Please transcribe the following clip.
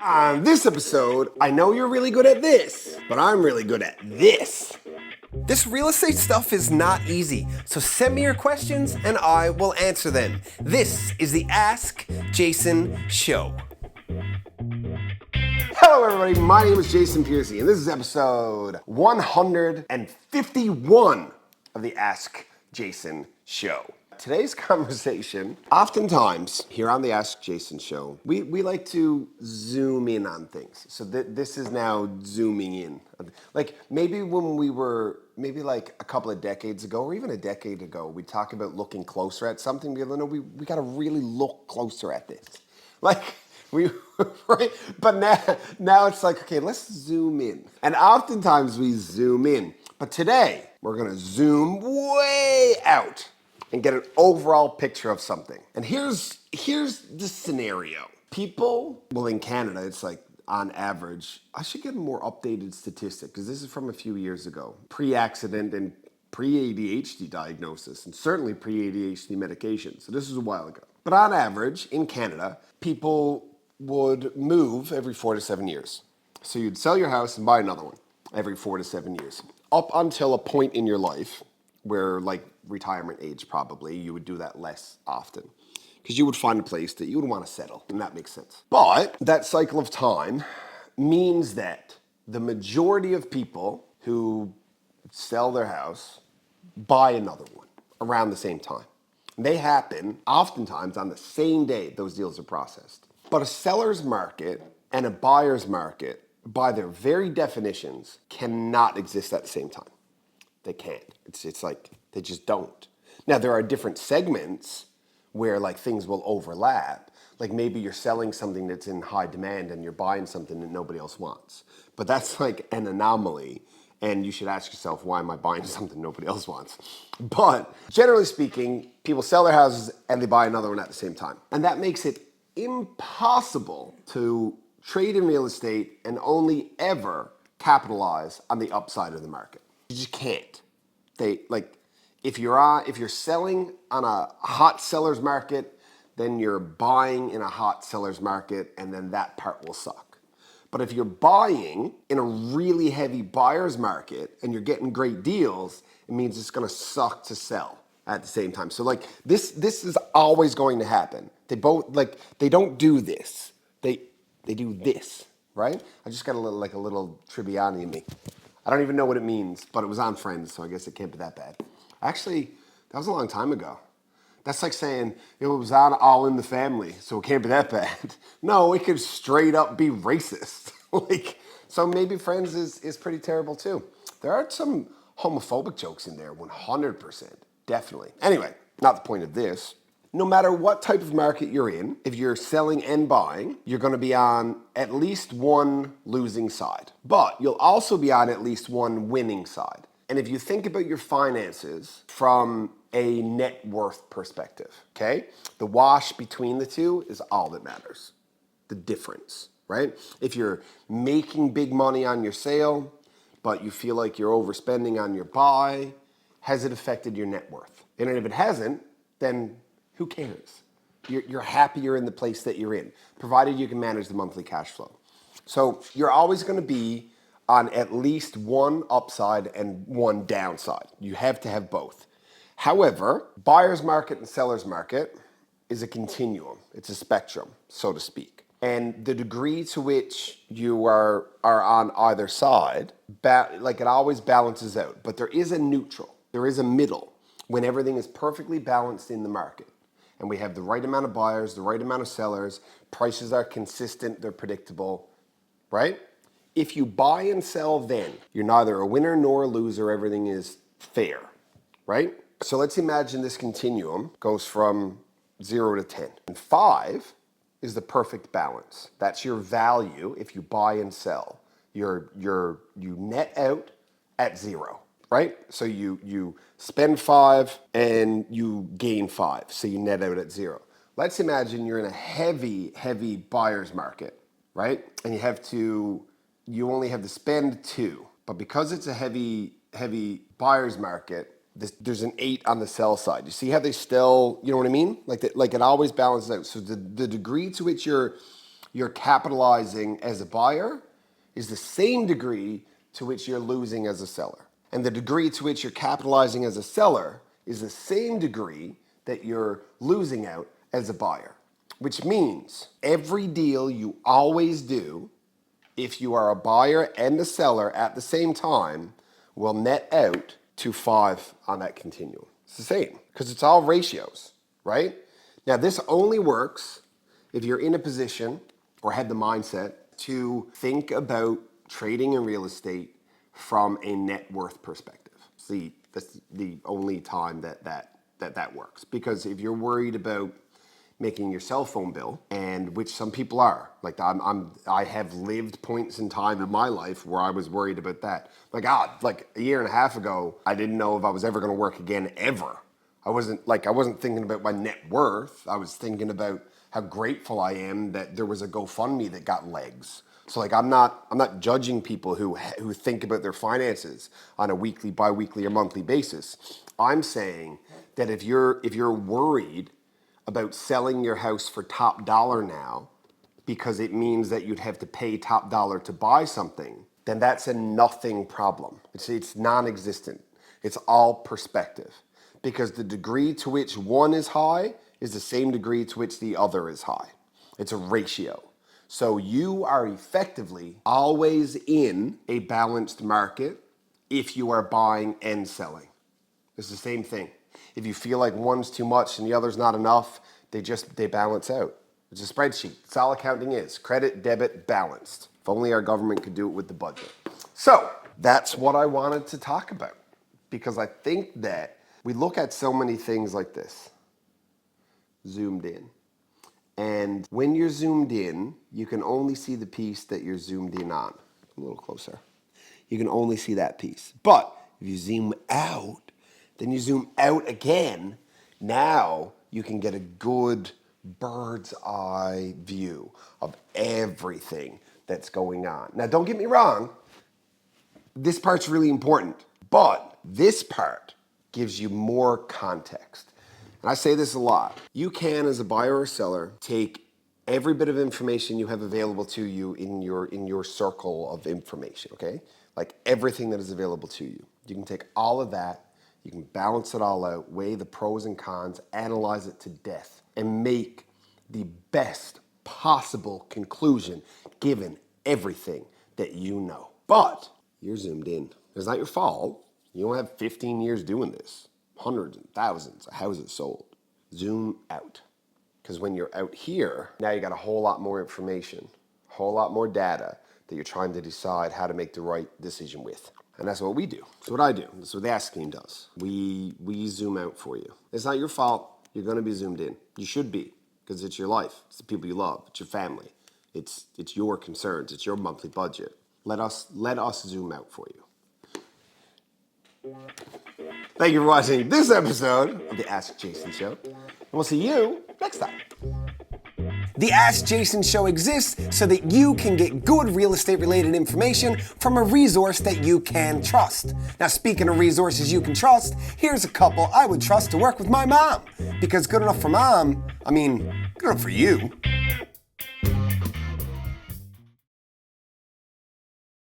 On this episode, I know you're really good at this, but I'm really good at this. This real estate stuff is not easy, so send me your questions and I will answer them. This is the Ask Jason Show. Hello everybody, my name is Jason Piercey and this is episode 151 of the Ask Jason Show. Today's conversation, oftentimes here on the Ask Jason Show, we like to zoom in on things. So this is now zooming in. Like maybe when we were, maybe like a couple of decades ago or even a decade ago, we talk about looking closer at something. We gotta really look closer at this. Like right? But now it's like, okay, let's zoom in. And oftentimes we zoom in. But today, we're gonna zoom way out and get an overall picture of something. And here's the scenario. People, well in Canada, it's like on average, I should get a more updated statistic because this is from a few years ago. Pre-accident and pre-ADHD diagnosis and certainly pre-ADHD medication. So this was a while ago. But on average, in Canada, people would move every 4 to 7 years. So you'd sell your house and buy another one every 4 to 7 years. Up until a point in your life where like retirement age probably, you would do that less often because you would find a place that you would want to settle, and that makes sense. But that cycle of time means that the majority of people who sell their house buy another one around the same time. They happen oftentimes on the same day those deals are processed. But a seller's market and a buyer's market, by their very definitions, cannot exist at the same time. They can't. It's like they just don't. Now there are different segments where like things will overlap. Like maybe you're selling something that's in high demand and you're buying something that nobody else wants. But that's like an anomaly. And you should ask yourself, why am I buying something nobody else wants? But generally speaking, people sell their houses and they buy another one at the same time. And that makes it impossible to trade in real estate and only ever capitalize on the upside of the market. You just can't. If you're selling on a hot seller's market, then you're buying in a hot seller's market, and then that part will suck. But if you're buying in a really heavy buyer's market and you're getting great deals, it means it's gonna suck to sell at the same time. So like this is always going to happen. They don't do this. They do this, right? I just got a little Tribbiani in me. I don't even know what it means, but it was on Friends, so I guess it can't be that bad. Actually, that was a long time ago. That's like saying it was on All in the Family, so it can't be that bad. No, it could straight up be racist. So maybe Friends is pretty terrible too. There are some homophobic jokes in there, 100%, definitely. Anyway, not the point of this. No matter what type of market you're in, if you're selling and buying, you're gonna be on at least one losing side. But you'll also be on at least one winning side. And if you think about your finances from a net worth perspective, okay? The wash between the two is all that matters. The difference, right? If you're making big money on your sale, but you feel like you're overspending on your buy, has it affected your net worth? And if it hasn't, then who cares? You're happier in the place that you're in, provided you can manage the monthly cash flow. So you're always gonna be on at least one upside and one downside. You have to have both. However, buyer's market and seller's market is a continuum. It's a spectrum, so to speak. And the degree to which you are on either side, it always balances out. But there is a neutral, there is a middle when everything is perfectly balanced in the market. And we have the right amount of buyers, the right amount of sellers, prices are consistent, they're predictable, right? If you buy and sell then, you're neither a winner nor a loser, everything is fair, right? So let's imagine this continuum goes from 0 to 10. And 5 is the perfect balance. That's your value if you buy and sell. You net out at 0, right? So you spend 5 and you gain 5, so you net out at 0. Let's imagine you're in a heavy buyer's market, right? And you only have to spend 2, but because it's a heavy buyer's market, there's an 8 on the sell side. You see how they still, you know what I mean? Like it always balances out. So the degree to which you're you're capitalizing as a buyer is the same degree to which you're losing as a seller. And the degree to which you're capitalizing as a seller is the same degree that you're losing out as a buyer. Which means every deal you always do, if you are a buyer and a seller at the same time, will net out to 5 on that continuum. It's the same, because it's all ratios, right? Now, this only works if you're in a position or had the mindset to think about trading in real estate from a net worth perspective. See, that's the only time that works. Because if you're worried about making your cell phone bill, and which some people are, like I have lived points in time in my life where I was worried about that. Like a year and a half ago, I didn't know if I was ever going to work again ever. I wasn't thinking about my net worth. I was thinking about how grateful I am that there was a GoFundMe that got legs. So like I'm not judging people who think about their finances on a weekly, bi-weekly, or monthly basis. I'm saying that if you're worried about selling your house for top dollar now because it means that you'd have to pay top dollar to buy something, then that's a nothing problem. It's non-existent. It's all perspective. Because the degree to which one is high is the same degree to which the other is high. It's a ratio. So you are effectively always in a balanced market if you are buying and selling. It's the same thing. If you feel like one's too much and the other's not enough, they balance out. It's a spreadsheet. That's all accounting is. Credit, debit, balanced. If only our government could do it with the budget. So that's what I wanted to talk about, because I think that we look at so many things like this, zoomed in. And when you're zoomed in, you can only see the piece that you're zoomed in on. A little closer. You can only see that piece. But if you zoom out, then you zoom out again. Now you can get a good bird's eye view of everything that's going on. Now, don't get me wrong. This part's really important. But this part gives you more context. And I say this a lot. You can, as a buyer or seller, take every bit of information you have available to you in your circle of information, okay? Like everything that is available to you. You can take all of that, you can balance it all out, weigh the pros and cons, analyze it to death, and make the best possible conclusion given everything that you know. But you're zoomed in. It's not your fault. You don't have 15 years doing this. Hundreds and thousands of houses sold. Zoom out. Because when you're out here, now you got a whole lot more information, a whole lot more data that you're trying to decide how to make the right decision with. And that's what we do. That's what I do. That's what the Ask team does. We zoom out for you. It's not your fault. You're going to be zoomed in. You should be, because it's your life. It's the people you love. It's your family. It's your concerns. It's your monthly budget. Let us zoom out for you. Thank you for watching this episode of the Ask Jason Show, and we'll see you next time. The Ask Jason Show exists so that you can get good real estate related information from a resource that you can trust. Now, speaking of resources you can trust, here's a couple I would trust to work with my mom. Because good enough for mom, I mean, good enough for you.